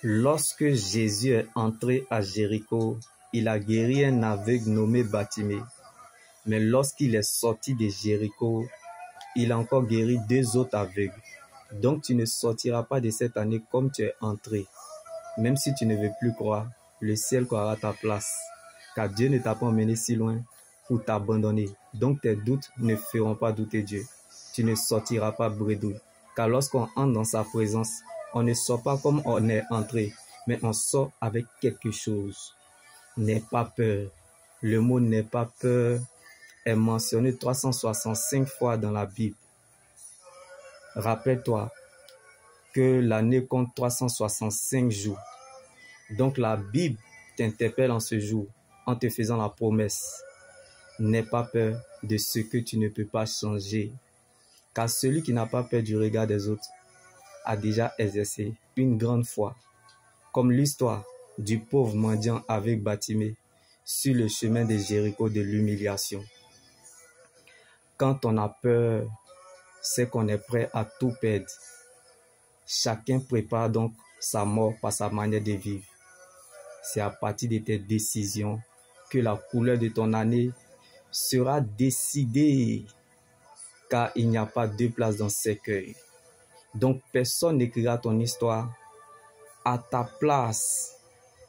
Lorsque Jésus est entré à Jéricho, il a guéri un aveugle nommé Bartimée. Mais lorsqu'il est sorti de Jéricho, il a encore guéri 2 autres aveugles. Donc tu ne sortiras pas de cette année comme tu es entré. Même si tu ne veux plus croire, le ciel croira ta place. Car Dieu ne t'a pas emmené si loin pour t'abandonner. Donc tes doutes ne feront pas douter Dieu. Tu ne sortiras pas bredouille. Car lorsqu'on entre dans sa présence, on ne sort pas comme on est entré, mais on sort avec quelque chose. N'aie pas peur. Le mot « n'aie pas peur » est mentionné 365 fois dans la Bible. Rappelle-toi que l'année compte 365 jours. Donc la Bible t'interpelle en ce jour en te faisant la promesse. N'aie pas peur de ce que tu ne peux pas changer. Car celui qui n'a pas peur du regard des autres a déjà exercé une grande foi. Comme l'histoire du pauvre mendiant avec Bartimée sur le chemin de Jéricho de l'humiliation. Quand on a peur, c'est qu'on est prêt à tout perdre. Chacun prépare donc sa mort par sa manière de vivre. C'est à partir de tes décisions que la couleur de ton année sera décidée, car il n'y a pas 2 places dans le cercueil. Donc personne n'écrira ton histoire à ta place.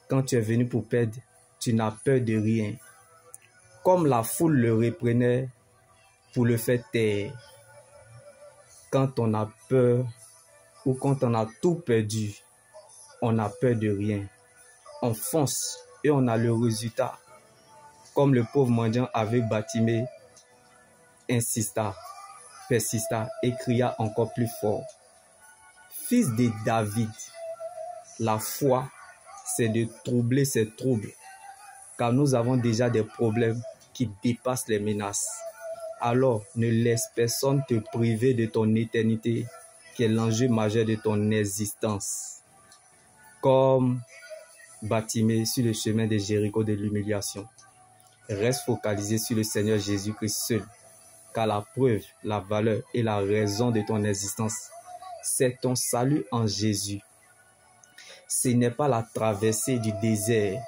Quand tu es venu pour perdre, tu n'as peur de rien. Comme la foule le reprenait pour le faire taire. Quand on a peur ou quand on a tout perdu, on n'a peur de rien. On fonce et on a le résultat. Comme le pauvre mendiant avec Bartimée insista, persista et cria encore plus fort. Fils de David, la foi, c'est de troubler ces troubles, car nous avons déjà des problèmes qui dépassent les menaces. Alors, ne laisse personne te priver de ton éternité, qui est l'enjeu majeur de ton existence. Comme Bartimée sur le chemin de Jéricho de l'humiliation. Reste focalisé sur le Seigneur Jésus-Christ seul, car la preuve, la valeur et la raison de ton existence, c'est ton salut en Jésus. Ce n'est pas la traversée du désert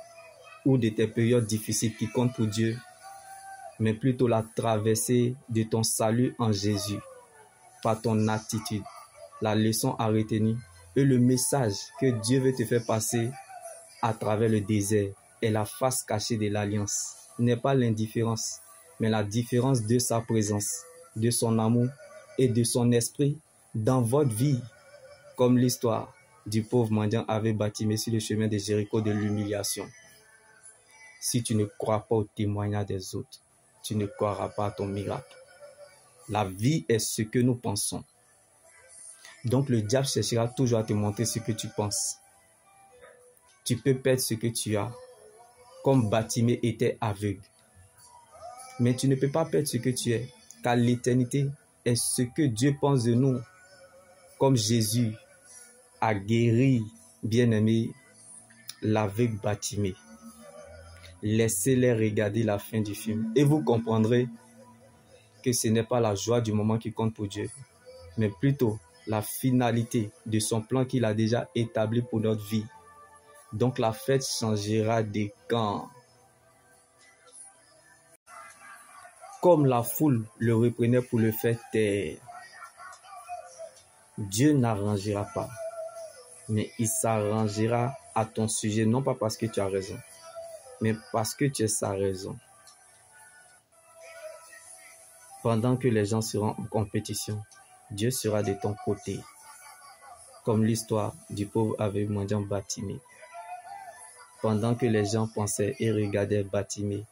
ou de tes périodes difficiles qui comptent pour Dieu, mais plutôt la traversée de ton salut en Jésus, par ton attitude, la leçon à retenir et le message que Dieu veut te faire passer à travers le désert est la face cachée de l'alliance. N'est pas l'indifférence, mais la différence de sa présence, de son amour et de son esprit dans votre vie, comme l'histoire du pauvre mendiant avec Bartimée sur le chemin de Jéricho de l'humiliation. Si tu ne crois pas au témoignage des autres, tu ne croiras pas à ton miracle. La vie est ce que nous pensons. Donc le diable cherchera toujours à te montrer ce que tu penses. Tu peux perdre ce que tu as, comme Bartimée était aveugle. Mais tu ne peux pas perdre ce que tu es, car l'éternité est ce que Dieu pense de nous. Comme Jésus a guéri, bien-aimé, l'aveugle Bartimée. Laissez-les regarder la fin du film et vous comprendrez que ce n'est pas la joie du moment qui compte pour Dieu, mais plutôt la finalité de son plan qu'il a déjà établi pour notre vie. Donc la fête changera de camp. Comme la foule le reprenait pour le faire taire, Dieu n'arrangera pas, mais il s'arrangera à ton sujet, non pas parce que tu as raison, mais parce que tu es sa raison. Pendant que les gens seront en compétition, Dieu sera de ton côté, comme l'histoire du pauvre aveugle mendiant Bartimée. Pendant que les gens pensaient et regardaient Bartimée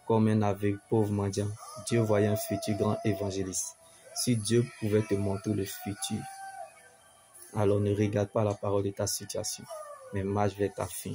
comme un aveugle pauvre mendiant, Dieu voyait un futur grand évangéliste. Si Dieu pouvait te montrer le futur, alors ne regarde pas la parole de ta situation, mais marche vers ta fin.